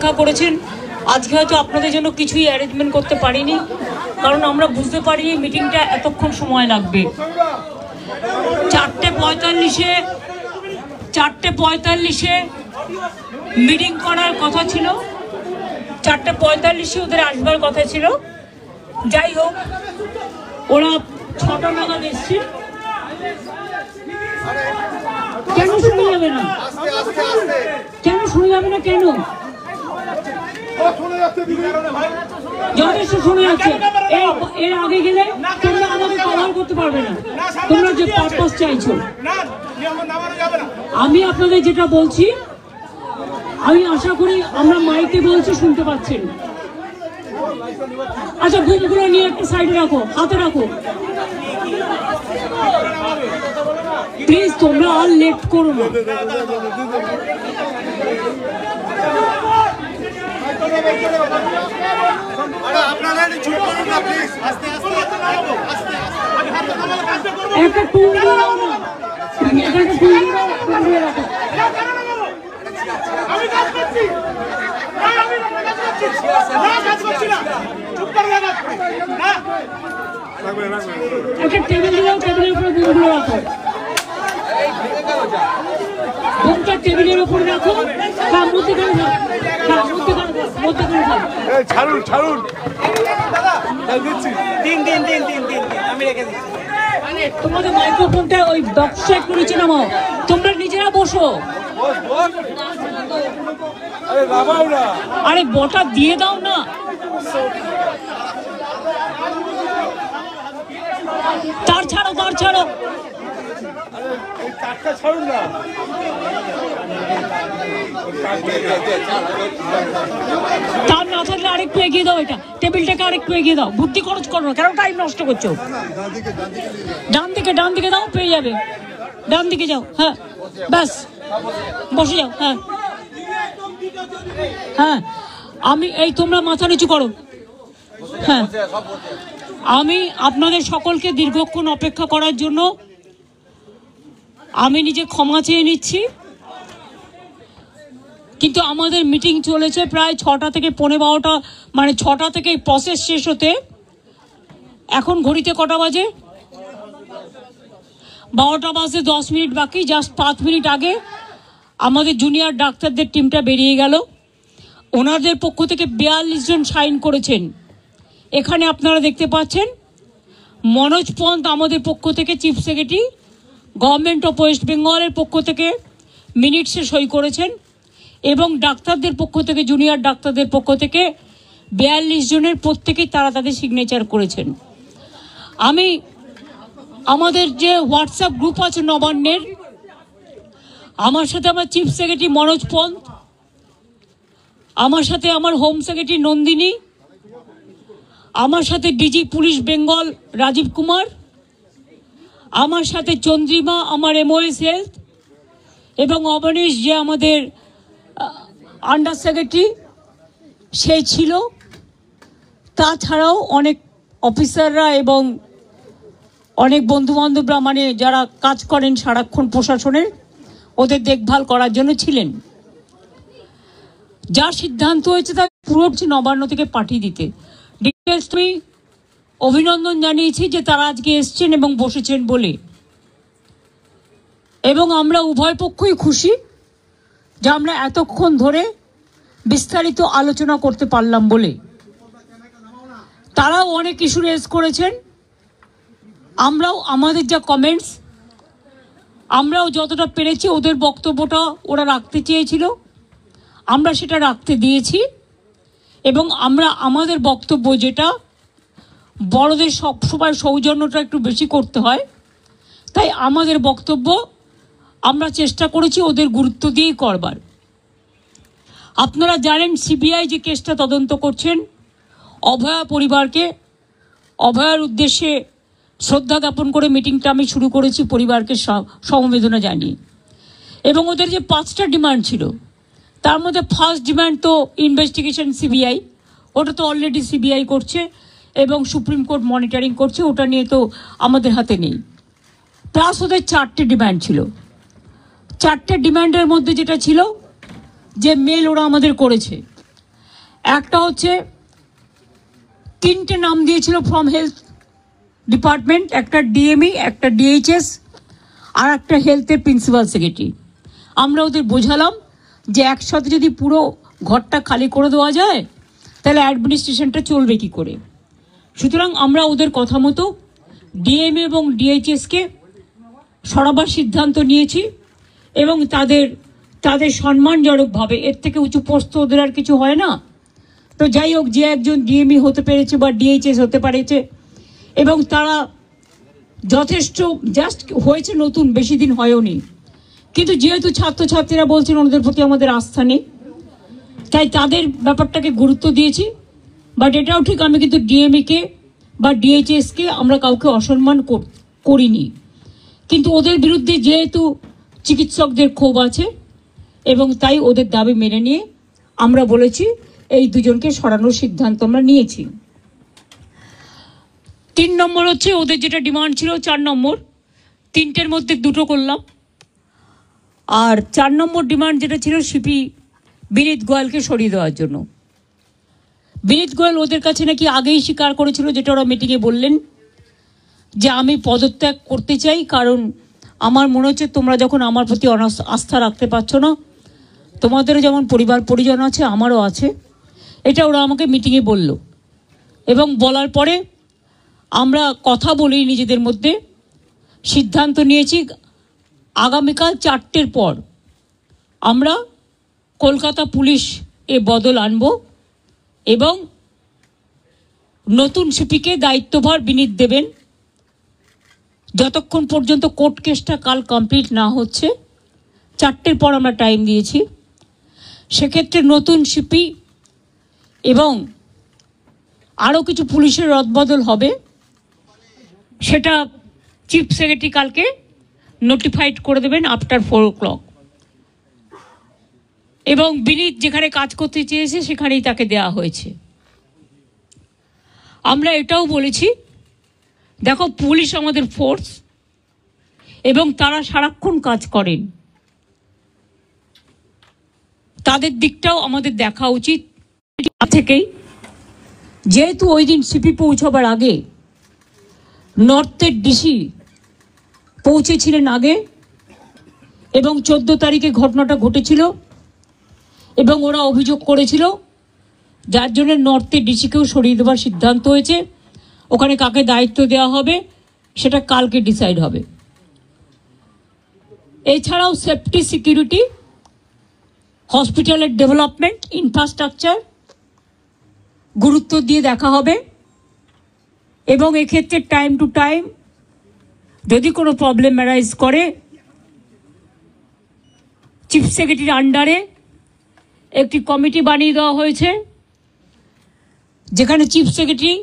অপেক্ষা করেছেন। আজকে হয়তো আপনাদের জন্য কিছুই অ্যারেঞ্জমেন্ট করতে পারিনি, কারণ আমরা বুঝতে পারিনি মিটিংটা এতক্ষণ সময় লাগবে। 4:45-এ মিটিং করার কথা ছিল, 4:45-এ ওদের আসবার কথা ছিল। যাই হোক, ওরা 6টা নাগাদ এসছে। কেন শুনে যাবে না? কেন শুনে যাবে না? কেন যথেষ্ট শুনে যাচ্ছে। এর আগে গেলে তোমরা আমাকে কভার করতে পারবে না। তোমরা যে পারপাস চাইছো, আমি আপনাদের যেটা বলছি, আমি আশা করি আমরা মাইকে বলছি শুনতে পাচ্ছেন। আচ্ছা, বুমগুলো নিয়ে একটু সাইডে রাখো, হাতে রাখো প্লিজ। তোমরা আর লেট করো না। একটা টুল দিয়ে দাও না, একটা টুল দিয়ে রাখো। একটা টেবিল দিয়ে দাও, টেবিলের উপরে বুমগুলো রাখো। বুমটা টেবিলের উপরে রাখো। হ্যাঁ, মধ্যেখানে থাক, হ্যাঁ মধ্যেখানে থাক। ছাড়ুন ছাড়ুন, আমি রেখে দিচ্ছি। তোমাদের মাইক্রোফোনটা ওই বক্সটা একটু নিচে নামাও। তোমরা নিজেরা বসো। আরে বটা দিয়ে দাও না। তার ছাড়ো, তার ছাড়ো, তার না থাকলে আরেকটু এগিয়ে দাও। এটা টেবিলটাকে আরেকটু এগিয়ে দাও। বুদ্ধি খরচ করো না, কেন টাইম নষ্ট করছো? ডান দিকে দাও, পেয়ে যাবে। ডান দিকে যাও। হ্যাঁ, ব্যাস বসে যাও। হ্যাঁ হ্যাঁ, আমি এই, তোমরা মাথা নিচু করো। হ্যাঁ, আমি আপনাদের সকলকে দীর্ঘক্ষণ অপেক্ষা করার জন্য আমি নিজে ক্ষমা চেয়ে নিচ্ছি। কিন্তু আমাদের মিটিং চলেছে প্রায় 6টা থেকে 12:15, মানে 6টা থেকে প্রসেস শেষ হতে এখন ঘড়িতে কটা বাজে? 12টা বাজে 10 মিনিট বাকি। জাস্ট 5 মিনিট আগে আমাদের জুনিয়র ডাক্তারদের টিমটা বেরিয়ে গেল। ওনাদের পক্ষ থেকে 42 জন সাইন করেছেন। এখানে আপনারা দেখতে পাচ্ছেন মনোজ পন্ত আমাদের পক্ষ থেকে, chief secretary government of West বেঙ্গলের পক্ষ থেকে মিনিটসে সই করেছেন, এবং ডাক্তারদের পক্ষ থেকে, জুনিয়র ডাক্তারদের পক্ষ থেকে 42 জনের প্রত্যেকেই তারা তাদের সিগনেচার করেছেন। আমি আমাদের যে হোয়াটসঅ্যাপ গ্রুপ আছে নবান্নের, আমার সাথে আমার চিফ সেক্রেটারি মনোজ পন্ত, আমার সাথে আমার হোম সেক্রেটারি নন্দিনী, আমার সাথে ডিজি পুলিশ বেঙ্গল রাজীব কুমার, আমার সাথে চন্দ্রিমা আমার MOS হেলথ, এবং অবনীশ যে আমাদের আন্ডার সেক্রেটারি সে ছিল। তাছাড়াও অনেক অফিসাররা এবং অনেক বন্ধুবান্ধবরা, মানে যারা কাজ করেন সারাক্ষণ প্রশাসনের, ওদের দেখভাল করার জন্য ছিলেন। যা সিদ্ধান্ত হয়েছে তা পুরো নবান্ন থেকে পাঠিয়ে দিতে। ডিটেলস আমি অভিনন্দন জানিয়েছি যে তারা আজকে এসছেন এবং বসেছেন বলে, এবং আমরা উভয় পক্ষই খুশি যে আমরা এতক্ষণ ধরে বিস্তারিত আলোচনা করতে পারলাম বলে। তারাও অনেক ইস্যু রেজ করেছেন, আমরাও আমাদের যা কমেন্টস, আমরাও যতটা পেরেছি ওদের বক্তব্যটা ওরা রাখতে চেয়েছিল, আমরা সেটা রাখতে দিয়েছি। এবং আমরা আমাদের বক্তব্য, যেটা বড়দের সবসময় সৌজন্যটা একটু বেশি করতে হয়, তাই আমাদের বক্তব্য আমরা চেষ্টা করেছি ওদের গুরুত্ব দিয়েই করবার। আপনারা জানেন CBI যে কেসটা তদন্ত করছেন, অভয়া পরিবারকে, অভয়ার উদ্দেশ্যে শ্রদ্ধা জ্ঞাপন করে মিটিংটা আমি শুরু করেছি পরিবারকে সমবেদনা জানিয়ে। এবং ওদের যে 5টা ডিমান্ড ছিল, তার মধ্যে ফার্স্ট ডিমান্ড তো ইনভেস্টিগেশন CBI, ওটা তো অলরেডি CBI করছে এবং সুপ্রিম কোর্ট মনিটরিং করছে, ওটা নিয়ে তো আমাদের হাতে নেই। প্লাস ওদের 4টে ডিমান্ড ছিল। 4টে ডিমান্ডের মধ্যে যেটা ছিল যে মেল ওরা আমাদের করেছে, একটা হচ্ছে 3টে নাম দিয়েছিল ফ্রম হেলথ ডিপার্টমেন্ট, একটা ডিএমই, একটা ডিএইচএস, আর একটা হেলথের প্রিন্সিপাল সেক্রেটারি। আমরা ওদের বোঝালাম যে একসাথে যদি পুরো ঘরটা খালি করে দেওয়া যায় তাহলে অ্যাডমিনিস্ট্রেশনটা চলবে কি করে। সুতরাং আমরা ওদের কথা মতো ডিএমএ এবং ডিএইচএসকে সরাবার সিদ্ধান্ত নিয়েছি এবং তাদের সম্মানজনকভাবে, এর থেকে উঁচু পোস্ট ওদের আর কিছু হয় না। তো যাই হোক, যে একজন ডিএমই হতে পেরেছে বা ডিএইচএস হতে পেরেছে এবং তারা যথেষ্ট জাস্ট হয়েছে, নতুন বেশি দিন হয়ওনি, কিন্তু যেহেতু ছাত্রছাত্রীরা বলছেন ওদের প্রতি আমাদের আস্থা নেই, তাই তাদের ব্যাপারটাকে গুরুত্ব দিয়েছি। বাট এটাও ঠিক, আমি কিন্তু ডিএমইকে বা ডিএইচএসকে আমরা কাউকে অসম্মান করিনি, কিন্তু ওদের বিরুদ্ধে যেহেতু চিকিৎসকদের ক্ষোভ আছে এবং তাই ওদের দাবি মেনে নিয়ে আমরা বলেছি এই দুজনকে সরানোর সিদ্ধান্ত আমরা নিয়েছি। 3 নম্বর হচ্ছে ওদের যেটা ডিমান্ড ছিল 4 নম্বর, 3টের মধ্যে 2টো করলাম। আর 4 নম্বর ডিমান্ড যেটা ছিল সিপি বিনীত গোয়েলকে সরিয়ে দেওয়ার জন্য। বিনীত গোয়েল ওদের কাছে নাকি আগেই স্বীকার করেছিল, যেটা ওরা মিটিংয়ে বললেন, যে আমি পদত্যাগ করতে চাই, কারণ আমার মনে হচ্ছে তোমরা যখন আমার প্রতি আস্থা রাখতে পারছো না, তোমাদেরও যেমন পরিবার পরিজন আছে আমারও আছে, এটা ওরা আমাকে মিটিংয়ে বলল। এবং বলার পরে আমরা কথা বলি নিজেদের মধ্যে, সিদ্ধান্ত নিয়েছি আগামীকাল 4টের পর আমরা কলকাতা পুলিশ এ বদল আনব এবং নতুন সিপিকে দায়িত্বভার বিনীত দেবেন যতক্ষণ পর্যন্ত কোর্ট কেসটা কাল কমপ্লিট না হচ্ছে। 4টের পর আমরা টাইম দিয়েছি। সেক্ষেত্রে নতুন সিপি এবং আরও কিছু পুলিশের রদবদল হবে, সেটা চিফ সেক্রেটারি কালকে নোটিফাইড করে দেবেন আফটার 4 o'clock। এবং বিনীত যেখানে কাজ করতে চেয়েছে সেখানেই তাকে দেওয়া হয়েছে। আমরা এটাও বলেছি, দেখো পুলিশ আমাদের ফোর্স এবং তারা সারাক্ষণ কাজ করেন, তাদের দিকটাও আমাদের দেখা উচিত থেকেই। যেহেতু ওই দিন সিপি পৌঁছবার আগে নর্থের ডিসি পৌঁছেছিলেন আগে এবং 14 তারিখে ঘটনাটা ঘটেছিল এবং ওরা অভিযোগ করেছিল, যার জন্য নর্থের ডিসিকেও সরিয়ে দেওয়ার সিদ্ধান্ত হয়েছে। ওখানে কাকে দায়িত্ব দেওয়া হবে সেটা কালকে ডিসাইড হবে। এছাড়াও সেফটি, সিকিউরিটি, হসপিটালের ডেভেলপমেন্ট, ইনফ্রাস্ট্রাকচার গুরুত্ব দিয়ে দেখা হবে এবং এক্ষেত্রে টাইম টু টাইম যদি কোনো প্রবলেম অ্যারাইজ করে চিফ সেক্রেটারির আন্ডারে একটি কমিটি বানিয়ে দেওয়া হয়েছে, যেখানে চিফ সেক্রেটারি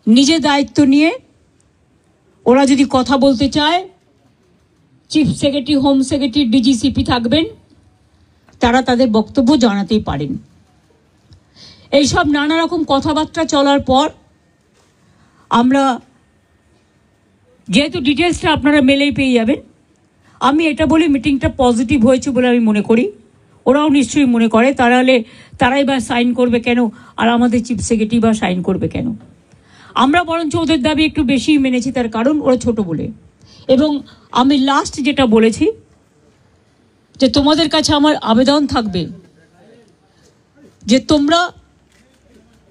নিজে দায়িত্ব নিয়ে ওরা যদি কথা বলতে চায়, chief secretary, home secretary, DG CP থাকবেন, তারা তাদের বক্তব্য জানাতেই পারেন। এইসব নানা রকম কথাবার্তা চলার পর আমরা, যেহেতু ডিটেলসটা আপনারা মেলেই পেয়ে যাবেন, আমি এটা বলি মিটিংটা পজিটিভ হয়েছে বলে আমি মনে করি, ওরাও নিশ্চয়ই মনে করে, তারাই বা সাইন করবে কেন আর আমাদের চিফ সেক্রেটারি বা সাইন করবে কেন। আমরা বরঞ্চ ওদের দাবি একটু বেশি মেনেছি, তার কারণ ওরা ছোট বলে। এবং আমি লাস্ট যেটা বলেছি যে তোমাদের কাছে আমার আবেদন থাকবে যে তোমরা,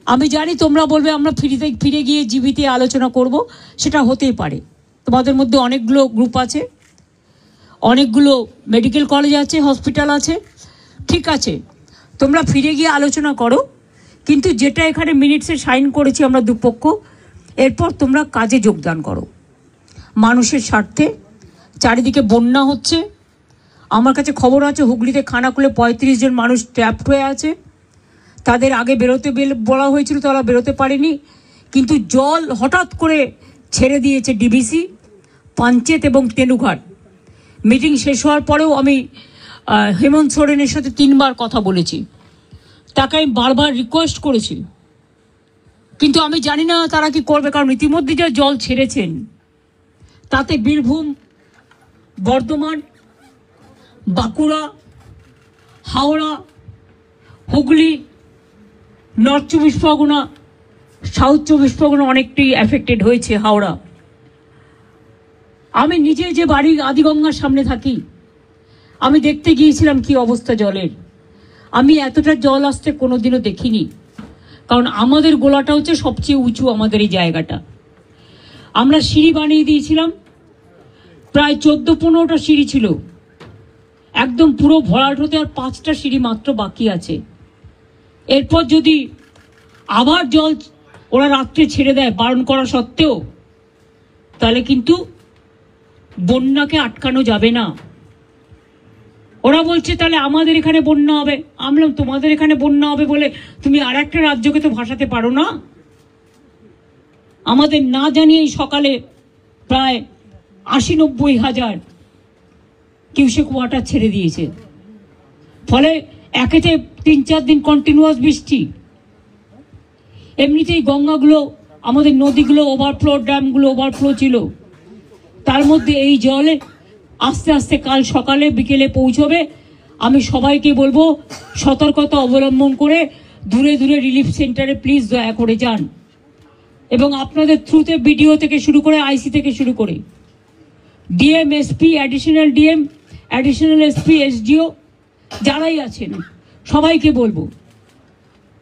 আমি জানি তোমরা বলবে আমরা ফিরে গিয়ে জীবিতে আলোচনা করব, সেটা হতেই পারে। তোমাদের মধ্যে অনেকগুলো গ্রুপ আছে, অনেকগুলো মেডিকেল কলেজ আছে, হসপিটাল আছে, ঠিক আছে, তোমরা ফিরে গিয়ে আলোচনা করো, কিন্তু যেটা এখানে মিনিটসে সাইন করেছি আমরা দুপক্ষ, এরপর তোমরা কাজে যোগদান করো মানুষের স্বার্থে। চারিদিকে বন্যা হচ্ছে, আমার কাছে খবর আছে হুগলিতে খানাকুলে 35 জন মানুষ ট্র্যাপড হয়ে আছে, তাদের আগে বেরোতে বলা হয়েছিল, তারা বেরোতে পারেনি, কিন্তু জল হঠাৎ করে ছেড়ে দিয়েছে ডিবিসি, পাঞ্চেত এবং তেনুঘাট। মিটিং শেষ হওয়ার পরেও আমি হেমন্ত সোরেনের সাথে 3 বার কথা বলেছি, তাকে আমি বারবার রিকোয়েস্ট করেছি, কিন্তু আমি জানি না তারা কি করবে, কারণ ইতিমধ্যে যা জল ছেড়েছেন তাতে বীরভূম, বর্ধমান, বাঁকুড়া, হাওড়া, হুগলি নর্থ চব্বিশ পরগনা, সাউথ চব্বিশ পরগনা অনেকটাই এফেক্টেড হয়েছে, হাওড়া। আমি নিজে যে বাড়ি আদিগঙ্গার সামনে থাকি, আমি দেখতে গিয়েছিলাম কি অবস্থা জলের। আমি এতটা জল আসতে কোনোদিনও দেখিনি, কারণ আমাদের গোলাটা হচ্ছে সবচেয়ে উঁচু, আমাদের এই জায়গাটা। আমরা সিঁড়ি বানিয়ে দিয়েছিলাম, প্রায় 14-15টা সিঁড়ি ছিল, একদম পুরো ভরাট হতে আর 5টা সিঁড়ি মাত্র বাকি আছে। এরপর যদি আবার জল ওরা রাত্রে ছেড়ে দেয় বারণ করা সত্ত্বেও, তাহলে কিন্তু বন্যাকে আটকানো যাবে না। ওরা বলছে তাহলে আমাদের এখানে বন্যা হবে। আমরা তোমাদের এখানে বন্যা হবে বলে তুমি আর একটা রাজ্যকে তো ভাসাতে পারো না। আমাদের না জানিয়েই সকালে প্রায় 80-90 হাজার কিউসেক ওয়াটার ছেড়ে দিয়েছে। ফলে একেতে 3-4 দিন কন্টিনিউয়াস বৃষ্টি, এমনিতেই গঙ্গাগুলো, আমাদের নদীগুলো ওভারফ্লো, ড্যামগুলো ওভারফ্লো ছিল। তার মধ্যে এই জলে আস্তে আস্তে কাল সকালে বিকেলে পৌঁছবে। আমি সবাইকে বলবো সতর্কতা অবলম্বন করে দূরে দূরে রিলিফ সেন্টারে প্লিজ দয়া করে যান, এবং আপনাদের থ্রুতে বিডিও থেকে শুরু করে আইসি থেকে শুরু করে DM, SP, additional DM, additional SP, SDO যারাই আছেন সবাইকে বলবো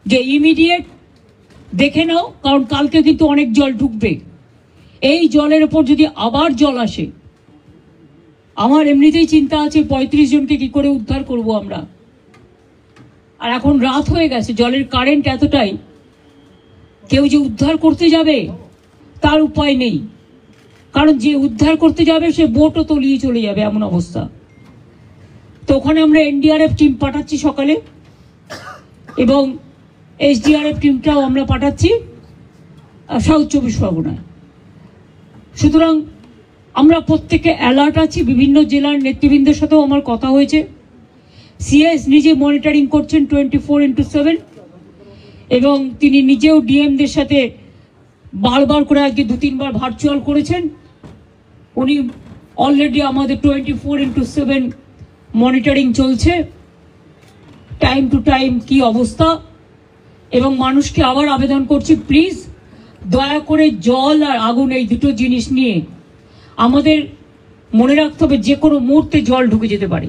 যে ইমিডিয়েট দেখে নাও, কারণ কালকে কিন্তু অনেক জল ঢুকবে। এই জলের ওপর যদি আবার জল আসে, আমার এমনিতেই চিন্তা আছে 35 জনকে কি করে উদ্ধার করব আমরা। আর এখন রাত হয়ে গেছে, জলের কারেন্ট এতটাই, কেউ যে উদ্ধার করতে যাবে তার উপায় নেই, কারণ যে উদ্ধার করতে যাবে সে বোটও তলিয়ে চলে যাবে, এমন অবস্থা। তো ওখানে আমরা এনডিআরএফ টিম পাঠাচ্ছি সকালে, এবং এসডিআরএফ টিমটাও আমরা পাঠাচ্ছি সাউথ চব্বিশ পরগনায়। সুতরাং আমরা প্রত্যেকে অ্যালার্ট আছি। বিভিন্ন জেলার নেতৃবৃন্দের সাথেও আমার কথা হয়েছে। সিএস নিজে মনিটরিং করছেন 24x7, এবং তিনি নিজেও ডিএমদের সাথে বারবার করে আজকে 2-3 বার ভার্চুয়াল করেছেন। উনি অলরেডি আমাদের 24x7 মনিটরিং চলছে, টাইম টু টাইম কি অবস্থা। এবং মানুষকে আবার আবেদন করছি, প্লিজ দয়া করে জল আর আগুন এই দুটো জিনিস নিয়ে আমাদের মনে রাখতে হবে, যে কোনো মুহূর্তে জল ঢুকে যেতে পারে।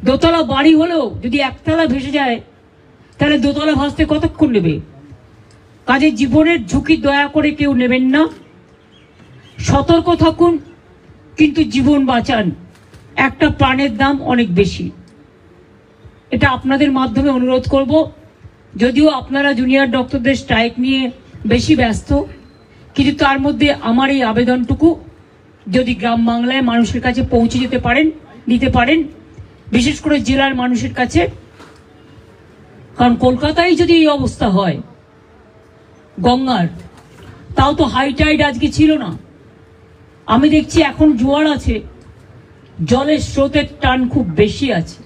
দোতলা বাড়ি হলেও যদি একতলা ভেসে যায়, তাহলে দোতলা ভাসতে কতক্ষণ নেবে? কাজে জীবনের ঝুঁকি দয়া করে কেউ নেবেন না, সতর্ক থাকুন, কিন্তু জীবন বাঁচান। একটা প্রাণের দাম অনেক বেশি, এটা আপনাদের মাধ্যমে অনুরোধ করব। যদিও আপনারা জুনিয়র ডক্টরদের স্ট্রাইক নিয়ে বেশি ব্যস্ত, কিন্তু তার মধ্যে আমার এই আবেদনটুকু যদি গ্রাম বাংলায় মানুষের কাছে পৌঁছে দিতে পারেন, বিশেষ করে জেলার মানুষের কাছে। কারণ কলকাতায় যদি এই অবস্থা হয় গঙ্গার, তাও তো হাই টাইড আজকে ছিল না। আমি দেখছি এখন জোয়ার আছে, জলের স্রোতের টান খুব বেশি আছে,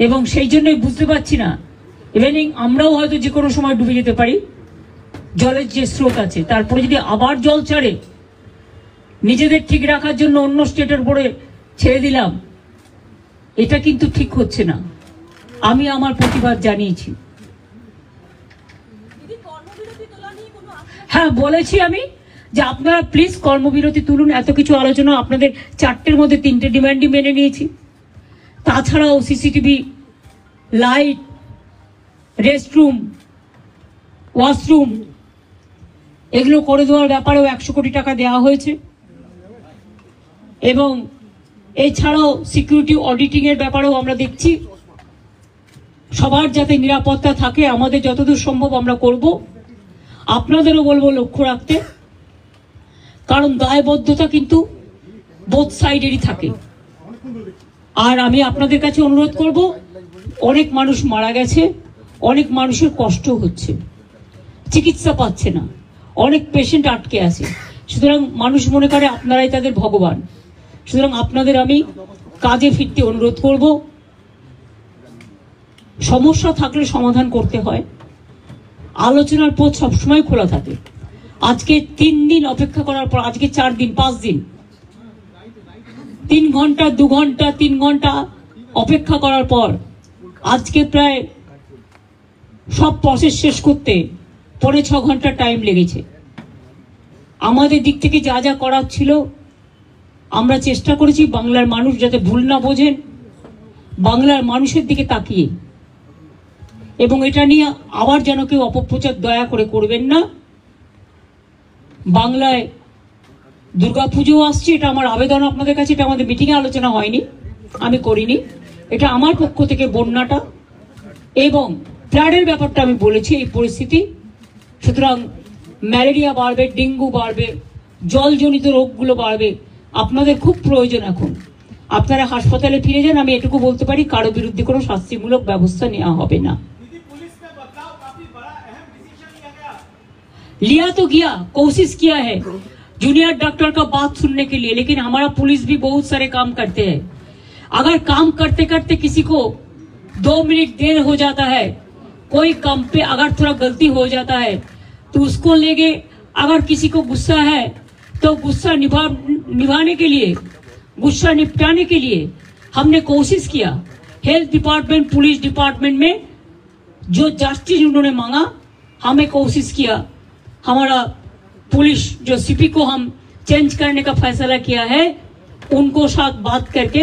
এবং সেই জন্যই বুঝতে পারছি না, ইভেনিং আমরাও হয়তো যে কোনো সময় ডুবে যেতে পারি। জলের যে স্রোত আছে, তারপরে যদি আবার জল ছাড়ে, নিজেদের ঠিক রাখার জন্য অন্য স্টেটের উপরে ছেড়ে দিলাম, এটা কিন্তু ঠিক হচ্ছে না। আমি আমার প্রতিবাদ জানিয়েছি। হ্যাঁ, বলেছি আমি যে আপনারা প্লিজ কর্মবিরতি তুলুন। এত কিছু আলোচনা, আপনাদের 4টের মধ্যে 3টে ডিমান্ডই মেনে নিয়েছি। তাছাড়াও সিসিটিভি, লাইট, রেস্টরুম, ওয়াশরুম এগুলো করে দেওয়ার ব্যাপারেও 100 কোটি টাকা দেওয়া হয়েছে, এবং এছাড়াও সিকিউরিটি অডিটিং এর ব্যাপারেও আমরা দেখছি। সবার যাতে নিরাপত্তা থাকে, আমাদের যতদূর সম্ভব আমরা করব। আপনাদেরও বলবো লক্ষ্য রাখতে, কারণ দায়বদ্ধতা কিন্তু বোথ সাইডেরই থাকে। আর আমি আপনাদের কাছে অনুরোধ করব, অনেক মানুষ মারা গেছে, অনেক মানুষের কষ্ট হচ্ছে, চিকিৎসা পাচ্ছে না, অনেক পেশেন্ট আটকে আছে। সুতরাং মানুষ মনে করে আপনারাই তাদের ভগবান। সুতরাং আপনাদের আমি কাজে ফিরতে অনুরোধ করব। সমস্যা থাকলে সমাধান করতে হয়, আলোচনার পথ সবসময় খোলা থাকে। আজকে 3 দিন অপেক্ষা করার পর, আজকে 4 দিন 5 দিন, 3 ঘন্টা 2 ঘন্টা 3 ঘন্টা অপেক্ষা করার পর আজকে প্রায় সব প্রসেস শেষ করতে 5.5 ঘন্টা টাইম লেগেছে। আমাদের দিক থেকে যা যা করার ছিল আমরা চেষ্টা করেছি বাংলার মানুষ যাতে ভুল না বোঝেন, বাংলার মানুষের দিকে তাকিয়ে, এবং এটা নিয়ে আবার যেন কেউ অপপ্রচার দয়া করে করবেন না। বাংলায় দুর্গাপুজো আসছে, এটা আমার আবেদন আপনাদের কাছে, এটা আমাদের মিটিংয়ে আলোচনা হয়নি, আমি করিনি, এটা আমার পক্ষ থেকে বন্যাটা এবং ফ্লাডের ব্যাপারটা আমি বলেছি এই পরিস্থিতি। সুতরাং ম্যালেরিয়া বাড়বে, ডেঙ্গু বাড়বে, জলজনিত রোগগুলো বাড়বে, আপনাদের খুব প্রয়োজন এখন আপনারা হাসপাতালে ফিরে যান। আমি এটুকু বলতে পারি কারো বিরুদ্ধে কোনো শাস্তিমূলক ব্যবস্থা নেওয়া হবে না। लिया तो गया, कोशिश किया है जूनियर डॉक्टर का बात सुनने के लिए, लेकिन हमारा पुलिस भी बहुत सारे काम करते हैं। अगर काम करते करते किसी को 2 मिनट देर हो जाता है, कोई काम पे अगर थोड़ा गलती हो जाता है तो उसको लेके, अगर किसी को गुस्सा है तो गुस्सा निभाने के लिए, गुस्सा निपटाने के लिए हमने कोशिश किया। हेल्थ डिपार्टमेंट, पुलिस डिपार्टमेंट में जो जस्टिस उन्होंने मांगा, हमें कोशिश किया। हमारा पुलिस जो सीपी को हम चेंज करने का फैसला किया है, उनको साथ बात करके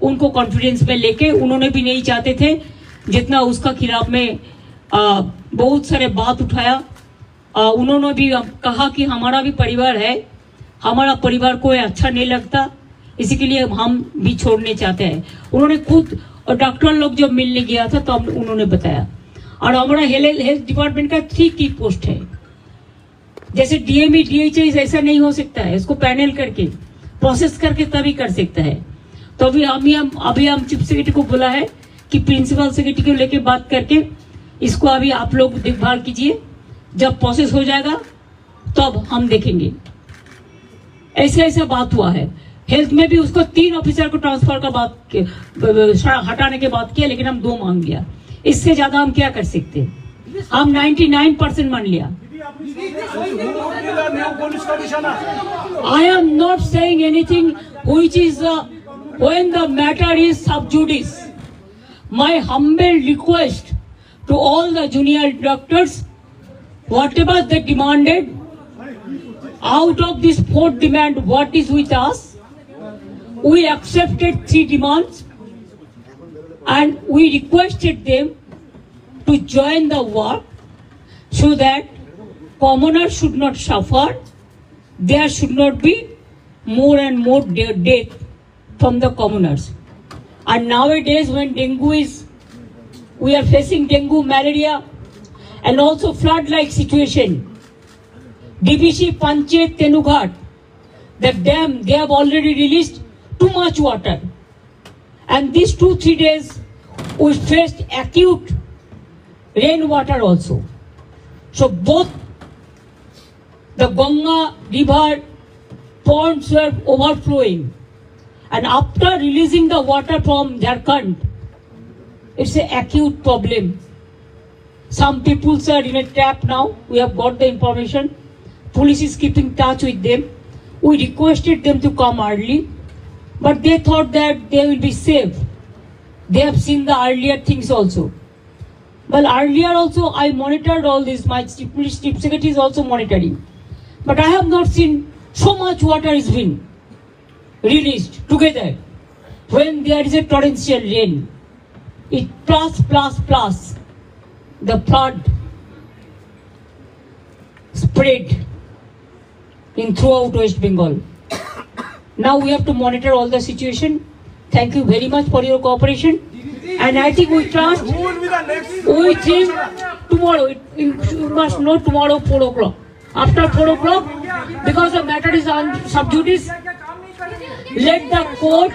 उनको कॉन्फिडेंस में लेके, उन्होंने भी नहीं चाहते थे जितना उसका खिलाफ में बहुत सारे बात उठाया। उन्होंने भी कहा कि हमारा भी परिवार है, हमारा परिवार को अच्छा नहीं लगता, इसी के लिए हम भी छोड़ने चाहते हैं। उन्होंने खुद, और डॉक्टर लोग जब मिलने गया था तो उन्होंने बताया। और हमारा हेल्थ डिपार्टमेंट का 3 की पोस्ट है, जैसे डीएमई डीएचएस ऐसा नहीं हो सकता है, इसको पैनल करके प्रोसेस करके तभी कर सकता है। तो अभी हम चीफ सेक्रेटरी को बोला है कि प्रिंसिपल सेक्रेटरी को लेके बात करके इसको अभी आप लोग देखभाल कीजिए, जब प्रोसेस हो जाएगा तब हम देखेंगे। ऐसा बात हुआ है। हेल्थ में भी उसको 3 ऑफिसर को ट्रांसफर का बात हटाने के बात किया, लेकिन हम 2 मांग लिया, इससे ज्यादा हम क्या कर सकते हैं। हम 99% मान लिया। I am not saying anything which is when the matter is sub judice. My humble request to all the junior doctors, whatever they demanded, out of this 4th demand, what is with us, we accepted 3 demands and we requested them to join the work so that commoners should not suffer, there should not be more and more death from the commoners. And nowadays when dengue is, we are facing dengue, malaria and also flood-like situation. DBC Panchet Tenughat, the dam, they have already released too much water. And these 2-3 days we faced acute rainwater also. So both the Ganga river ponds were overflowing, and after releasing the water from Jharkhand, it's an acute problem. Some people are in a trap now. We have got the information. Police is keeping touch with them. We requested them to come early, but they thought that they will be safe. They have seen the earlier things also. Well, earlier also I monitored all this. My chief secretary is also monitoring. But I have not seen so much water is being released together when there is a torrential rain. It plus the flood spread in throughout West Bengal. Now we have to monitor all the situation. Thank you very much for your cooperation. And I think we trust, we think tomorrow, you must know tomorrow 4 o'clock. After 4 o'clock, because the matter is on sub judice, let the court,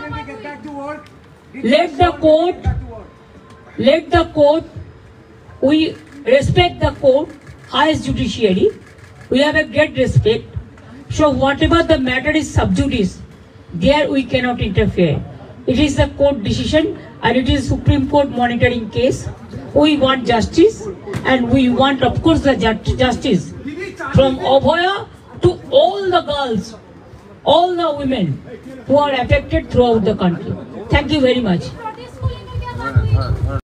we respect the court, highest judiciary, we have a great respect. So whatever the matter is sub judice, there we cannot interfere. It is the court decision and it is Supreme Court monitoring case. We want justice and we want, of course, the justice from Abhaya to all the girls, all the women who are affected throughout the country. Thank you very much.